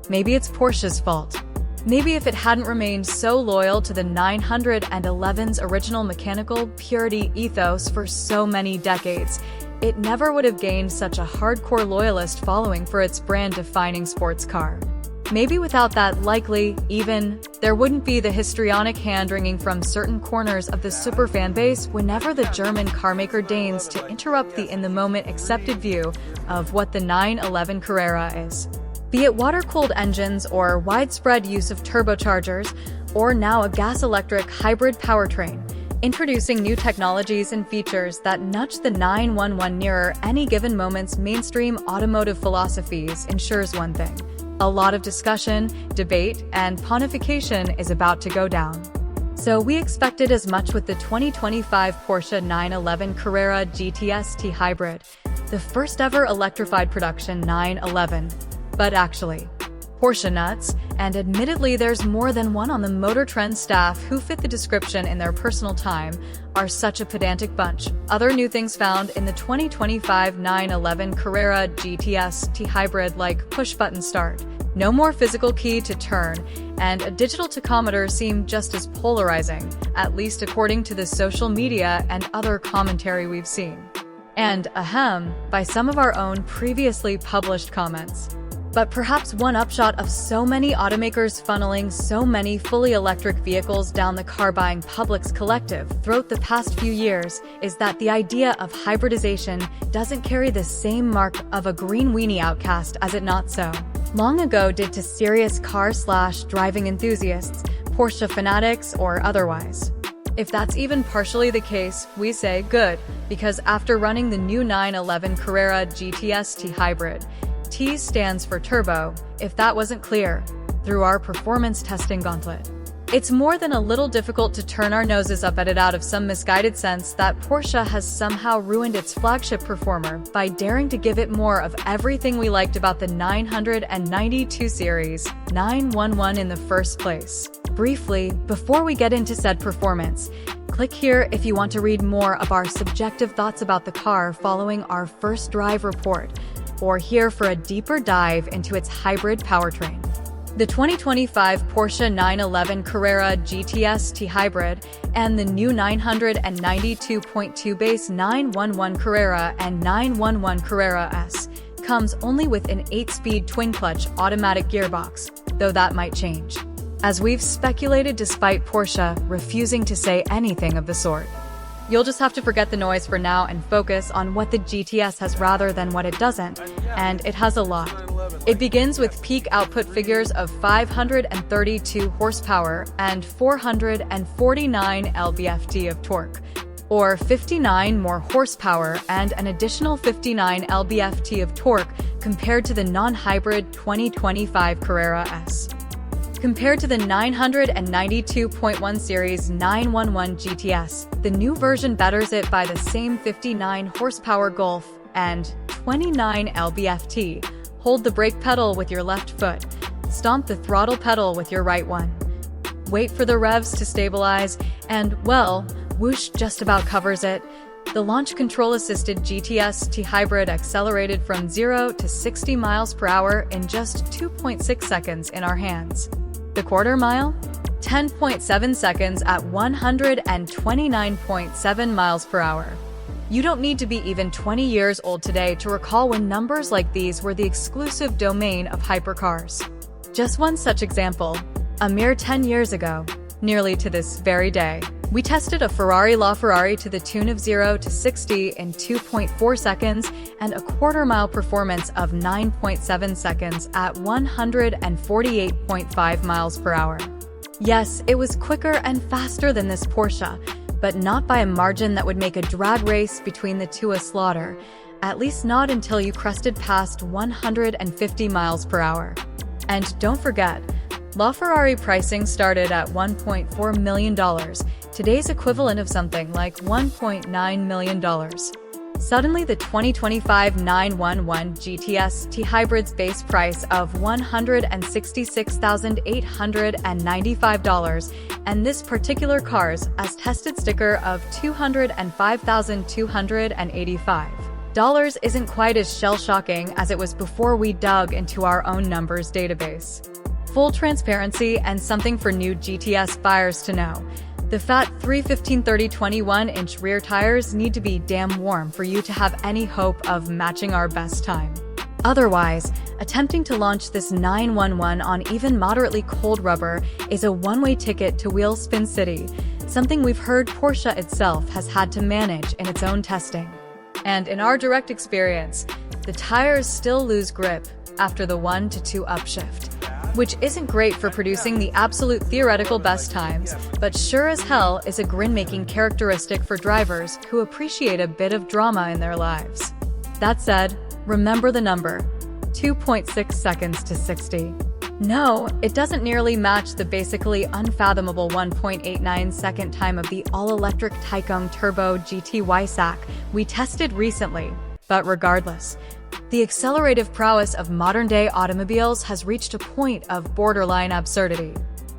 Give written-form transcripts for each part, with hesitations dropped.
Maybe it's Porsche's fault. Maybe if it hadn't remained so loyal to the 911's original mechanical purity ethos for so many decades, it never would have gained such a hardcore loyalist following for its brand-defining sports car. Maybe without that there wouldn't be the histrionic hand-wringing from certain corners of the super fan base whenever the German carmaker deigns to interrupt the in-the-moment accepted view of what the 911 Carrera is. Be it water-cooled engines or widespread use of turbochargers, or now a gas-electric hybrid powertrain, introducing new technologies and features that nudge the 911 nearer any given moment's mainstream automotive philosophies ensures one thing: a lot of discussion, debate, and pontification is about to go down. So we expected as much with the 2025 Porsche 911 Carrera GTS T-Hybrid, the first ever electrified production 911. But actually, Porsche nuts, and admittedly there's more than one on the Motor Trend staff who fit the description in their personal time, are such a pedantic bunch. Other new things found in the 2025 911 Carrera GTS T-Hybrid like push-button start, no more physical key to turn, and a digital tachometer seem just as polarizing, at least according to the social media and other commentary we've seen. And, by some of our own previously published comments. But perhaps one upshot of so many automakers funneling so many fully electric vehicles down the car-buying public's collective throughout the past few years is that the idea of hybridization doesn't carry the same mark of a green weenie outcast as it not so long ago did to serious car/driving enthusiasts, Porsche fanatics, or otherwise. If that's even partially the case, we say good, because after running the new 911 Carrera GTS T-Hybrid, T stands for turbo, if that wasn't clear, through our performance testing gauntlet. It's more than a little difficult to turn our noses up at it out of some misguided sense that Porsche has somehow ruined its flagship performer by daring to give it more of everything we liked about the 992 series 911 in the first place. Briefly, before we get into said performance, click here if you want to read more of our subjective thoughts about the car following our first drive report, or here for a deeper dive into its hybrid powertrain. The 2025 Porsche 911 Carrera GTS T-Hybrid and the new 992.2 base 911 Carrera and 911 Carrera S comes only with an 8-speed twin-clutch automatic gearbox, though that might change, as we've speculated despite Porsche refusing to say anything of the sort. You'll just have to forget the noise for now and focus on what the GTS has rather than what it doesn't, and it has a lot. It begins with peak output figures of 532 horsepower and 449 lb-ft of torque, or 59 more horsepower and an additional 59 lb-ft of torque compared to the non-hybrid 2025 Carrera S. Compared to the 992.1 series 911 GTS, the new version betters it by the same 59 horsepower Golf and 29 lb-ft. Hold the brake pedal with your left foot. Stomp the throttle pedal with your right one. Wait for the revs to stabilize, and, well, whoosh just about covers it. The launch control-assisted GTS T-Hybrid accelerated from 0 to 60 miles per hour in just 2.6 seconds in our hands. The quarter mile? 10.7 seconds at 129.7 miles per hour. You don't need to be even 20 years old today to recall when numbers like these were the exclusive domain of hypercars. Just one such example, a mere 10 years ago, nearly to this very day, we tested a Ferrari LaFerrari to the tune of 0 to 60 in 2.4 seconds and a quarter-mile performance of 9.7 seconds at 148.5 miles per hour. Yes, it was quicker and faster than this Porsche, but not by a margin that would make a drag race between the two a slaughter, at least not until you crested past 150 miles per hour. And don't forget, LaFerrari pricing started at $1.4 million, today's equivalent of something like $1.9 million. Suddenly, the 2025 911 GTS T-Hybrid's base price of $166,895, and this particular car's as tested sticker of $205,285. Dollars isn't quite as shell-shocking as it was before we dug into our own numbers database. Full transparency and something for new GTS buyers to know. The fat 315/30 21-inch rear tires need to be damn warm for you to have any hope of matching our best time. Otherwise, attempting to launch this 911 on even moderately cold rubber is a one-way ticket to Wheel Spin City, something we've heard Porsche itself has had to manage in its own testing. And in our direct experience, the tires still lose grip after the 1 to 2 upshift, which isn't great for producing the absolute theoretical best times, but sure as hell is a grin-making characteristic for drivers who appreciate a bit of drama in their lives. That said, remember the number, 2.6 seconds to 60. No, it doesn't nearly match the basically unfathomable 1.89-second time of the all-electric Taycan Turbo GT YSAC we tested recently, but regardless, the accelerative prowess of modern-day automobiles has reached a point of borderline absurdity.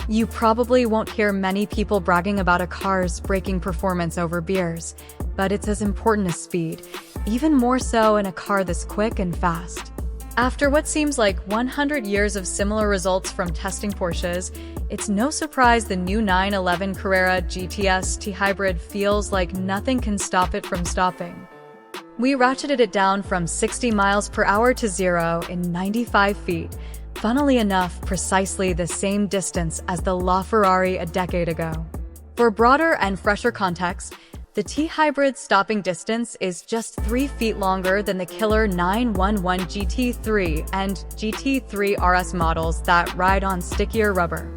You probably won't hear many people bragging about a car's braking performance over beers, but it's as important as speed, even more so in a car this quick and fast. After what seems like 100 years of similar results from testing Porsches, it's no surprise the new 911 Carrera GTS T-Hybrid feels like nothing can stop it from stopping. We ratcheted it down from 60 miles per hour to 0 in 95 feet, funnily enough precisely the same distance as the LaFerrari a decade ago. For broader and fresher context, the T-Hybrid stopping distance is just 3 feet longer than the killer 911 GT3 and GT3 RS models that ride on stickier rubber.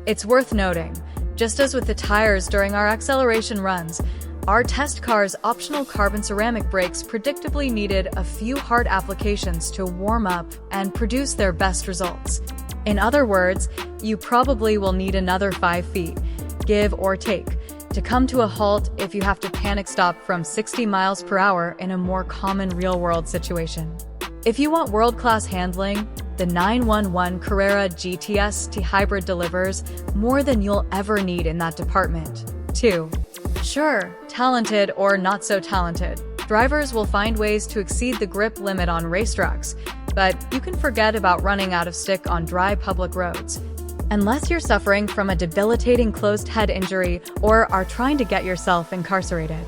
It's worth noting, just as with the tires during our acceleration runs, our test car's optional carbon ceramic brakes predictably needed a few hard applications to warm up and produce their best results. In other words, you probably will need another 5 feet, give or take, to come to a halt if you have to panic stop from 60 miles per hour in a more common real-world situation. If you want world-class handling, the 911 Carrera GTS T-Hybrid delivers more than you'll ever need in that department. 2. Sure, talented or not so talented, drivers will find ways to exceed the grip limit on racetracks, but you can forget about running out of stick on dry public roads. Unless you're suffering from a debilitating closed head injury or are trying to get yourself incarcerated.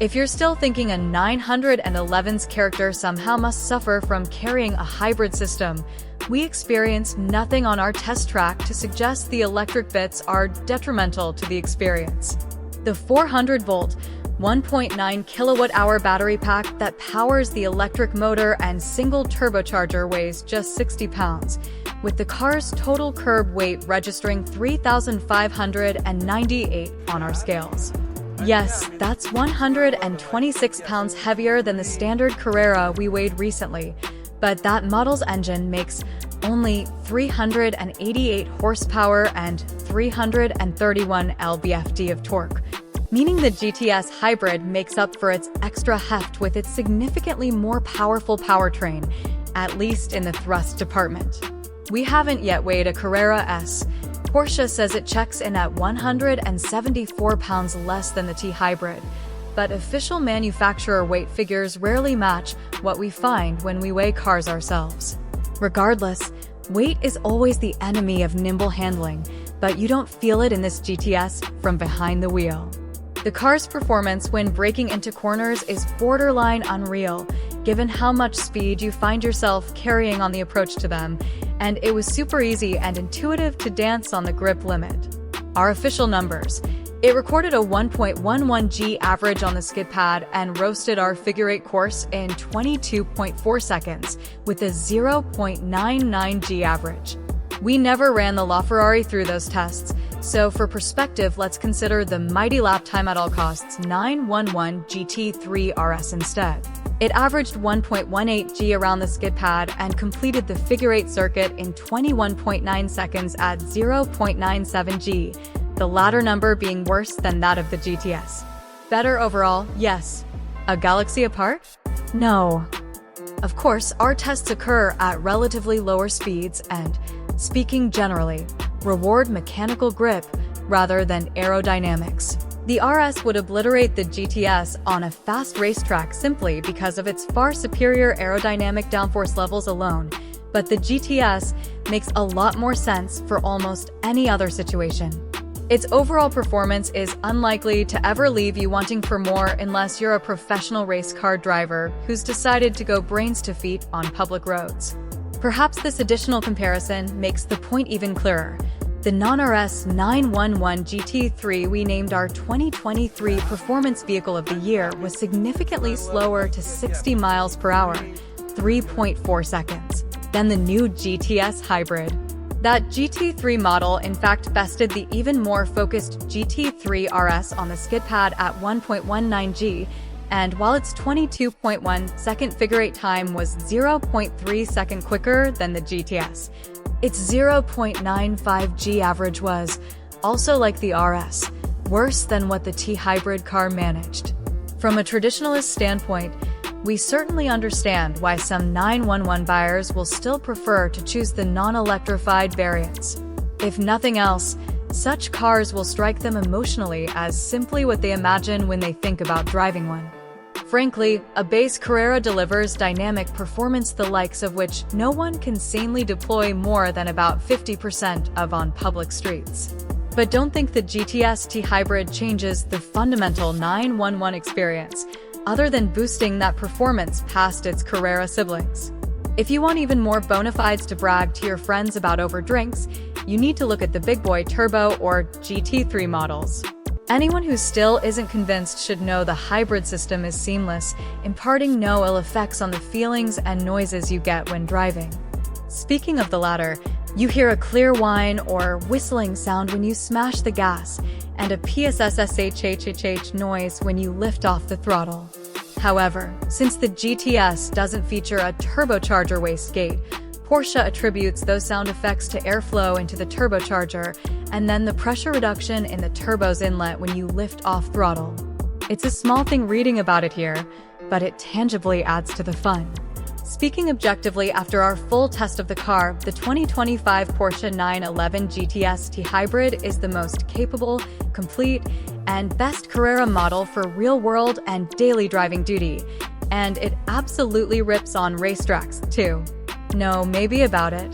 If you're still thinking a 911's character somehow must suffer from carrying a hybrid system, we experienced nothing on our test track to suggest the electric bits are detrimental to the experience. The 400-volt, 1.9 kilowatt-hour battery pack that powers the electric motor and single turbocharger weighs just 60 pounds, with the car's total curb weight registering 3,598 on our scales. Yes, that's 126 pounds heavier than the standard Carrera we weighed recently, but that model's engine makes only 388 horsepower and 331 lb-ft of torque, meaning the GTS Hybrid makes up for its extra heft with its significantly more powerful powertrain, at least in the thrust department. We haven't yet weighed a Carrera S. Porsche says it checks in at 174 pounds less than the T-Hybrid, but official manufacturer weight figures rarely match what we find when we weigh cars ourselves. Regardless, weight is always the enemy of nimble handling, but you don't feel it in this GTS from behind the wheel. The car's performance when braking into corners is borderline unreal, given how much speed you find yourself carrying on the approach to them, and it was super easy and intuitive to dance on the grip limit. Our official numbers. It recorded a 1.11 G average on the skid pad and roasted our figure-8 course in 22.4 seconds with a 0.99 G average. We never ran the LaFerrari through those tests, so for perspective let's consider the mighty lap time at all costs 911 GT3 RS instead. It averaged 1.18 G around the skid pad and completed the figure-8 circuit in 21.9 seconds at 0.97 G, the latter number being worse than that of the GTS. Better overall, yes. A galaxy apart? No. Of course, our tests occur at relatively lower speeds and, speaking generally, reward mechanical grip rather than aerodynamics. The RS would obliterate the GTS on a fast racetrack simply because of its far superior aerodynamic downforce levels alone, but the GTS makes a lot more sense for almost any other situation. Its overall performance is unlikely to ever leave you wanting for more unless you're a professional race car driver who's decided to go brains to feet on public roads. Perhaps this additional comparison makes the point even clearer. The non-RS 911 GT3 we named our 2023 Performance Vehicle of the Year was significantly slower to 60 miles per hour, 3.4 seconds, than the new GTS Hybrid. That GT3 model in fact bested the even more focused GT3 RS on the skid pad at 1.19 G, and while its 22.1 second figure-eight time was 0.3 seconds quicker than the GTS, its 0.95 G average was, also like the RS, worse than what the T-Hybrid car managed. From a traditionalist standpoint, we certainly understand why some 911 buyers will still prefer to choose the non-electrified variants. If nothing else, such cars will strike them emotionally as simply what they imagine when they think about driving one. Frankly, a base Carrera delivers dynamic performance the likes of which no one can sanely deploy more than about 50% of on public streets. But don't think the GTS T-Hybrid changes the fundamental 911 experience, other than boosting that performance past its Carrera siblings. If you want even more bona fides to brag to your friends about over drinks, you need to look at the big boy turbo or GT3 models. Anyone who still isn't convinced should know the hybrid system is seamless, imparting no ill effects on the feelings and noises you get when driving. Speaking of the latter, you hear a clear whine or whistling sound when you smash the gas, and a PSSSHHHH noise when you lift off the throttle. However, since the GTS doesn't feature a turbocharger wastegate, Porsche attributes those sound effects to airflow into the turbocharger and then the pressure reduction in the turbo's inlet when you lift off throttle. It's a small thing reading about it here, but it tangibly adds to the fun. Speaking objectively, after our full test of the car, the 2025 Porsche 911 GTS T-Hybrid is the most capable, complete, and best Carrera model for real-world and daily driving duty, and it absolutely rips on racetracks, too. No, maybe about it.